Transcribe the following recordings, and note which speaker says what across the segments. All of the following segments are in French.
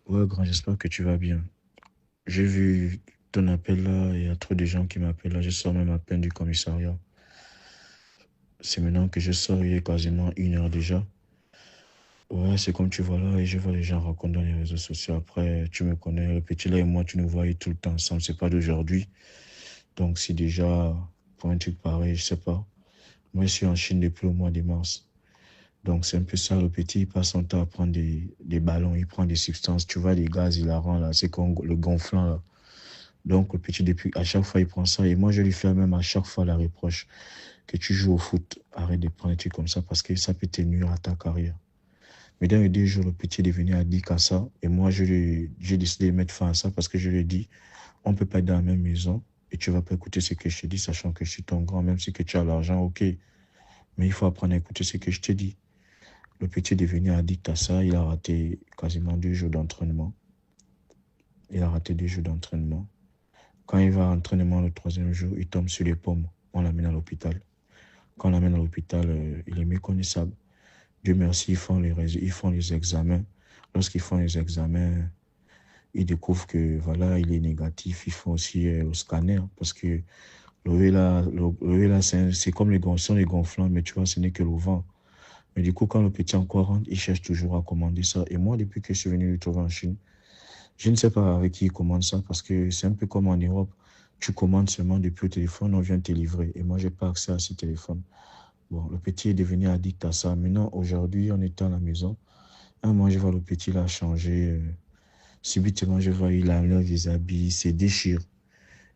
Speaker 1: Ouais, grand, j'espère que tu vas bien. J'ai vu ton appel là, il y a trop de gens qui m'appellent là. Je sors même à peine du commissariat. C'est maintenant que je sors, il est quasiment 1 heure déjà. Ouais, c'est comme tu vois là, et je vois les gens raconter dans les réseaux sociaux. Après, tu me connais, le petit là et moi, tu nous voyais tout le temps ensemble, c'est pas d'aujourd'hui. Donc, si déjà, pour un truc pareil, je sais pas. Moi, je suis en Chine depuis le mois de mars. Donc, c'est un peu ça, le petit, il passe son temps à prendre des ballons, il prend des substances. Tu vois, les gaz, il la rend là, c'est comme le gonflant là. Donc, le petit, depuis, à chaque fois, il prend ça. Et moi, je lui fais même à chaque fois la reproche que tu joues au foot. Arrête de prendre des trucs comme ça parce que ça peut te nuire à ta carrière. Mais dans les 2 jours, le petit est devenu addict à ça. Et moi, j'ai décidé de mettre fin à ça parce que je lui ai dit, on ne peut pas être dans la même maison et tu ne vas pas écouter ce que je te dis, sachant que je suis ton grand, même si que tu as l'argent, ok. Mais il faut apprendre à écouter ce que je te dis. Le petit est devenu addict à ça. Il a raté quasiment 2 jours d'entraînement. Il a raté 2 jours d'entraînement. Quand il va à l'entraînement le troisième jour, il tombe sur les pommes. On l'amène à l'hôpital. Quand on l'amène à l'hôpital, il est méconnaissable. Dieu merci, ils font les examens. Lorsqu'ils font les examens, ils découvrent que voilà, il est négatif. Ils font aussi le scanner parce que le là, c'est comme les gonflants, mais tu vois, ce n'est que le vent. Mais du coup, quand le petit encore rentre, il cherche toujours à commander ça. Et moi, depuis que je suis venu le trouver en Chine, je ne sais pas avec qui il commande ça parce que c'est un peu comme en Europe. Tu commandes seulement depuis le téléphone, on vient te livrer. Et moi, j'ai pas accès à ce téléphone. Bon, le petit est devenu addict à ça. Maintenant, aujourd'hui, on était à la maison. Un moment, je vois le petit là changer. Subitement, je vois il enlève les habits, il se déchire.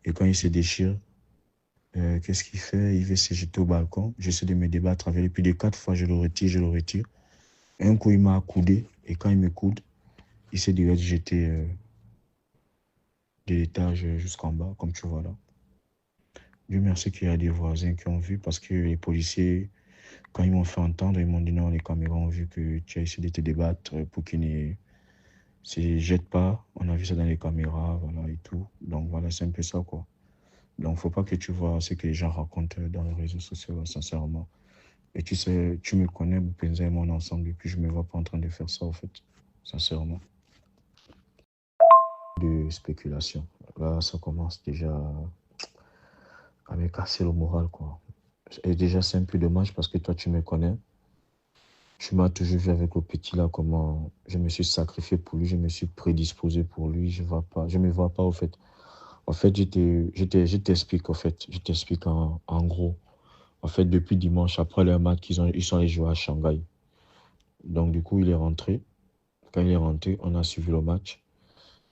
Speaker 1: Et quand il se déchire, qu'est-ce qu'il fait? Il veut se jeter au balcon. J'essaie de me débattre avec lui. Plus de 4 fois, je le retire, je le retire. Un coup, il m'a accoudé. Et quand il me coude, il s'est direct jeté de l'étage jusqu'en bas, comme tu vois là. Dieu merci qu'il y a des voisins qui ont vu parce que les policiers, quand ils m'ont fait entendre, ils m'ont dit non, les caméras ont vu que tu as essayé de te débattre pour qu'ils ne se jettent pas. On a vu ça dans les caméras, voilà et tout. Donc voilà, c'est un peu ça quoi. Donc faut pas que tu vois ce que les gens racontent dans les réseaux sociaux, là, sincèrement. Et tu sais, tu me connais, Boupenza et moi ensemble, et puis je me vois pas en train de faire ça en fait, sincèrement. De spéculation. Là, ça commence déjà à me casser le moral quoi. Et déjà, c'est un peu dommage parce que toi, tu me connais. Tu m'as toujours vu avec le petit là, comment je me suis sacrifié pour lui, je me suis prédisposé pour lui, je me vois pas au fait. En fait, je t'explique, en fait, je t'explique en gros. En fait, depuis dimanche, après le match, ils sont allés jouer à Shanghai. Donc, du coup, il est rentré. Quand il est rentré, on a suivi le match.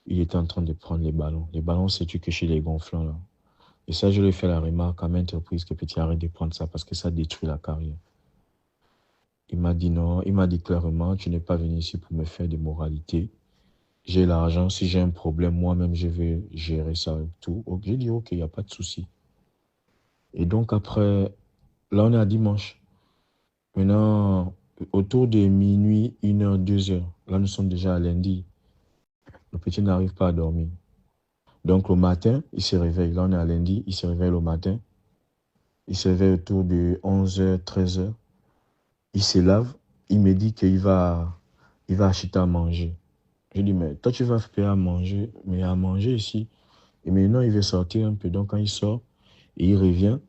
Speaker 1: Il était en train de prendre les ballons. Les ballons, c'est-tu que chez les gonflants, là. Et ça, je lui ai fait la remarque à maintes reprises que petit arrête de prendre ça parce que ça détruit la carrière. Il m'a dit non, il m'a dit clairement, tu n'es pas venu ici pour me faire des moralités. J'ai l'argent, si j'ai un problème, moi-même, je vais gérer ça et tout. Donc, j'ai dit, ok, il n'y a pas de souci. Et donc, après, là, on est à dimanche. Maintenant, autour de minuit, 1 heure, 2 heures, là, nous sommes déjà à lundi. Le petit n'arrive pas à dormir. Donc, le matin, il se réveille. Là, on est à lundi, il se réveille le matin. Il se réveille autour de 11 heures, 13 heures. Il se lave. Il me dit il va acheter à manger. Je dis, mais toi, tu vas faire à manger, mais à manger ici. Et maintenant, il veut sortir un peu. Donc, quand il sort, et il revient.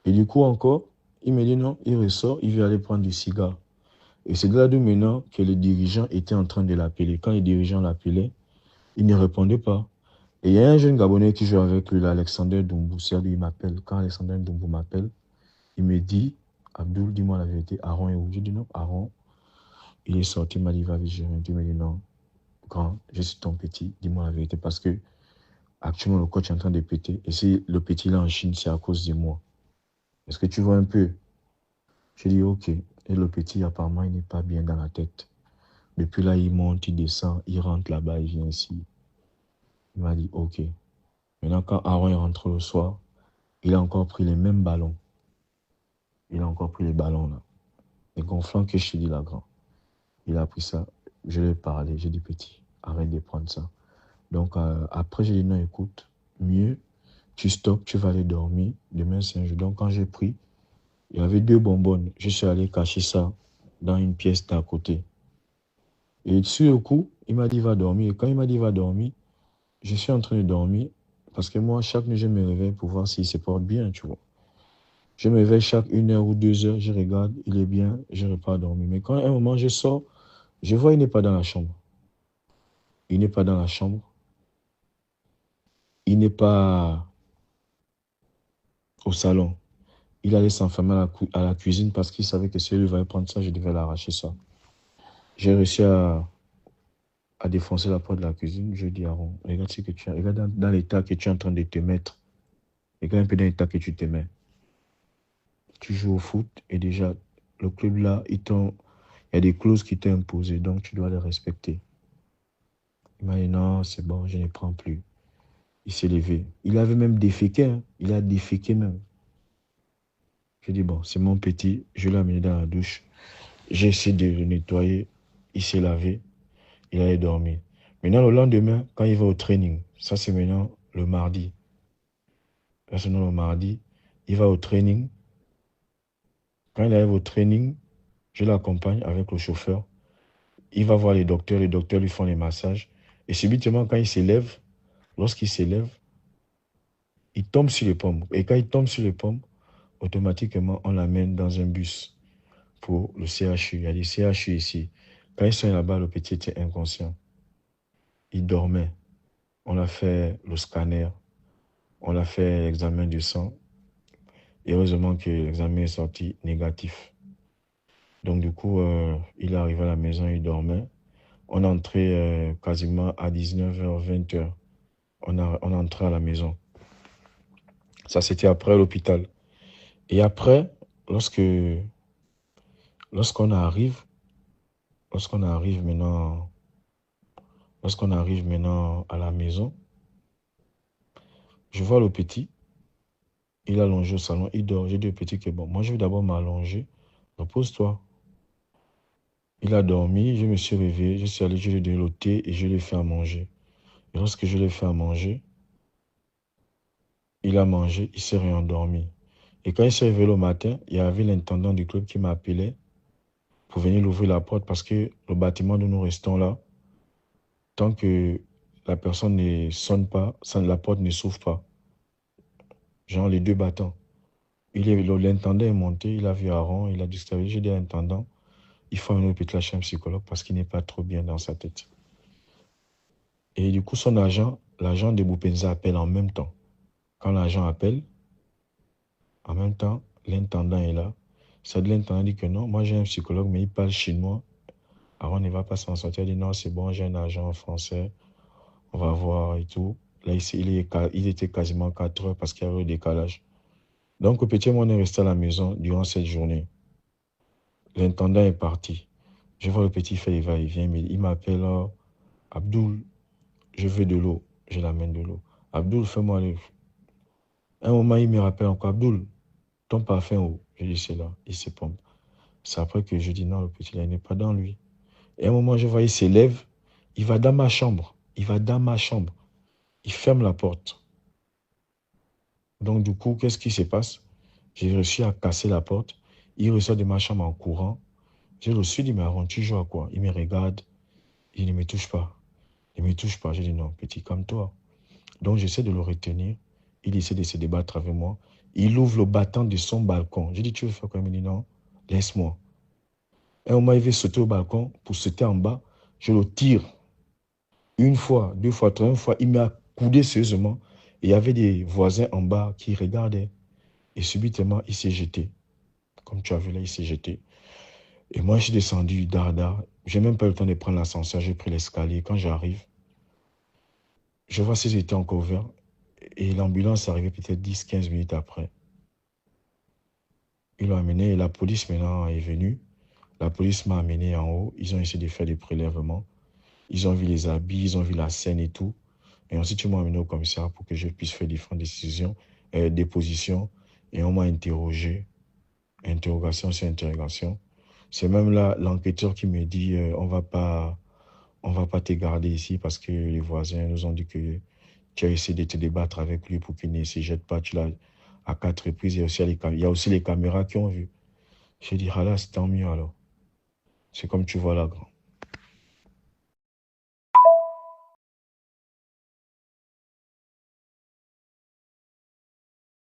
Speaker 1: Et du coup, encore, il me dit non, il ressort, il veut aller prendre du cigare. Et c'est de là d'où maintenant que les dirigeants étaient en train de l'appeler. Quand les dirigeants l'appelaient, il ne répondait pas. Et il y a un jeune Gabonais qui joue avec lui, là, Alexander Doumbou. C'est lui, il m'appelle. Quand Alexander Doumbou m'appelle, il me dit, Abdul, dis-moi la vérité, Aaron est où? Je dis non, Aaron, il est sorti, il m'a dit, il va viser. Il me dit non, grand, je suis ton petit, dis-moi la vérité. Parce que actuellement, le coach est en train de péter. Et si le petit là en Chine, c'est à cause de moi. Est-ce que tu vois un peu? Je dis ok. Et le petit, apparemment, il n'est pas bien dans la tête. Depuis là, il monte, il descend, il rentre là-bas, il vient ici. Il m'a dit ok. Maintenant, quand Aaron est rentré le soir, il a encore pris les mêmes ballons. Il a encore pris les ballons là. Les gonflants que je te dis là, grand. Il a pris ça. Je lui ai parlé. J'ai dit petit, arrête de prendre ça. Donc après, j'ai dit non, écoute, mieux, tu stoppes, tu vas aller dormir. Demain, c'est un jour. Donc quand j'ai pris, il y avait 2 bonbonnes. Je suis allé cacher ça dans une pièce d'à côté. Et sur le coup, il m'a dit, va dormir. Et quand il m'a dit, va dormir, je suis en train de dormir. Parce que moi, chaque nuit, je me réveille pour voir s'il se porte bien, tu vois. Je me réveille chaque 1 heure ou 2 heures, je regarde, il est bien, je repars dormir. Mais quand à un moment, je sors, je vois, il n'est pas dans la chambre. Il n'est pas dans la chambre. Il n'est pas au salon. Il allait s'enfermer à la cuisine parce qu'il savait que si lui va prendre ça, je devais l'arracher ça. J'ai réussi à défoncer la porte de la cuisine. Je dis à Aaron, regarde ce que tu as, regarde dans l'état que tu es en train de te mettre. Regarde un peu dans l'état que tu te mets. Tu joues au foot et déjà, le club là, il y a des clauses qui t'ont imposées, donc tu dois les respecter. Il m'a dit non, c'est bon, je ne prends plus. Il s'est levé. Il avait même déféqué, hein. Il a déféqué même. Je dis bon, c'est mon petit, je l'ai amené dans la douche. J'ai essayé de le nettoyer. Il s'est lavé. Il allait dormir. Maintenant, le lendemain, quand il va au training, ça c'est maintenant le mardi. Là, c'est maintenant le mardi. Il va au training. Quand il arrive au training, je l'accompagne avec le chauffeur. Il va voir les docteurs lui font les massages. Et subitement, quand il s'élève, lorsqu'il s'élève, il tombe sur les pommes. Et quand il tombe sur les pommes, automatiquement, on l'amène dans un bus pour le CHU. Il y a des CHU ici. Quand ils sont là-bas, le petit était inconscient. Il dormait. On a fait le scanner. On a fait l'examen du sang. Et heureusement que l'examen est sorti négatif. Donc du coup, il est arrivé à la maison, il dormait. On entrait quasiment à 19h, 20h. On entrait à la maison. Ça, c'était après l'hôpital. Et après, lorsque, lorsqu'on arrive, lorsqu'on arrive maintenant, lorsqu'on arrive maintenant à la maison, je vois le petit, il est allongé au salon, il dort. J'ai dit au petit que bon, moi je vais d'abord m'allonger, repose-toi. Il a dormi, je me suis réveillé, je suis allé, je lui ai donné le thé et je lui ai fait à manger. Et lorsque je l'ai fait à manger, il a mangé, il s'est réendormi. Et quand il s'est réveillé le matin, il y avait l'intendant du club qui m'appelait pour venir ouvrir la porte parce que le bâtiment où nous restons là, tant que la personne ne sonne pas, la porte ne s'ouvre pas. Genre les deux battants. L'intendant est monté, il a vu Aaron, il a dit, j'ai dit à l'intendant, il faut amener peut-être lâcher un psychologue parce qu'il n'est pas trop bien dans sa tête. Et du coup, son agent, l'agent de Boupenza appelle en même temps. Quand l'agent appelle, en même temps, l'intendant est là. Ça, l'intendant dit que non, moi j'ai un psychologue, mais il parle chinois. Aaron ne va pas s'en sortir. Il dit non, c'est bon, j'ai un agent français, on va voir et tout. Là, il était quasiment 4 heures parce qu'il y avait le décalage. Donc, au petit, on est resté à la maison durant cette journée. L'intendant est parti. Je vois le petit faire les va-et-vient, mais il m'appelle Abdoul, je veux de l'eau. Je l'amène de l'eau. Abdoul, fais-moi aller. Un moment, il me rappelle encore, Abdoul, ton parfum où? Je dis, c'est là, il se pompe. C'est après que je dis, non, le petit, là, il n'est pas dans lui. Et à un moment, je vois, il s'élève, il va dans ma chambre. Il va dans ma chambre. Il ferme la porte. Donc, du coup, qu'est-ce qui se passe? J'ai réussi à casser la porte. Il ressort de ma chambre en courant. J'ai reçu, il dit, mais Aaron, tu joues à quoi? Il me regarde. Il ne me touche pas. Il ne me touche pas. J'ai dit, non, petit, comme toi. Donc, j'essaie de le retenir. Il essaie de se débattre avec moi. Il ouvre le battant de son balcon. J'ai dit, tu veux faire quoi? Il me dit, non, laisse-moi. Un moment, il veut sauter au balcon pour sauter en bas. Je le tire. Une fois, deux fois, troisième fois, il m'a coudé sérieusement. Et il y avait des voisins en bas qui regardaient. Et subitement, il s'est jeté. Comme tu as vu là, il s'est jeté. Et moi, je suis descendu dard. Je n'ai même pas eu le temps de prendre l'ascenseur. J'ai pris l'escalier. Quand j'arrive, je vois s'ils étaient encore ouverts. Et l'ambulance est arrivée peut-être 10, 15 minutes après. Ils l'ont amené et la police maintenant est venue. La police m'a amené en haut. Ils ont essayé de faire des prélèvements. Ils ont vu les habits, ils ont vu la scène et tout. Et ensuite, ils m'ont amené au commissariat pour que je puisse faire différentes dépositions. Et on m'a interrogé. Interrogation sur interrogation. C'est même là l'enquêteur qui me dit on va pas te garder ici parce que les voisins nous ont dit que tu as essayé de te débattre avec lui pour qu'il ne se jette pas. Tu l'as à 4 reprises. Il y a aussi les caméras qui ont vu. J'ai dit, ah là, c'est tant mieux alors. C'est comme tu vois là, grand.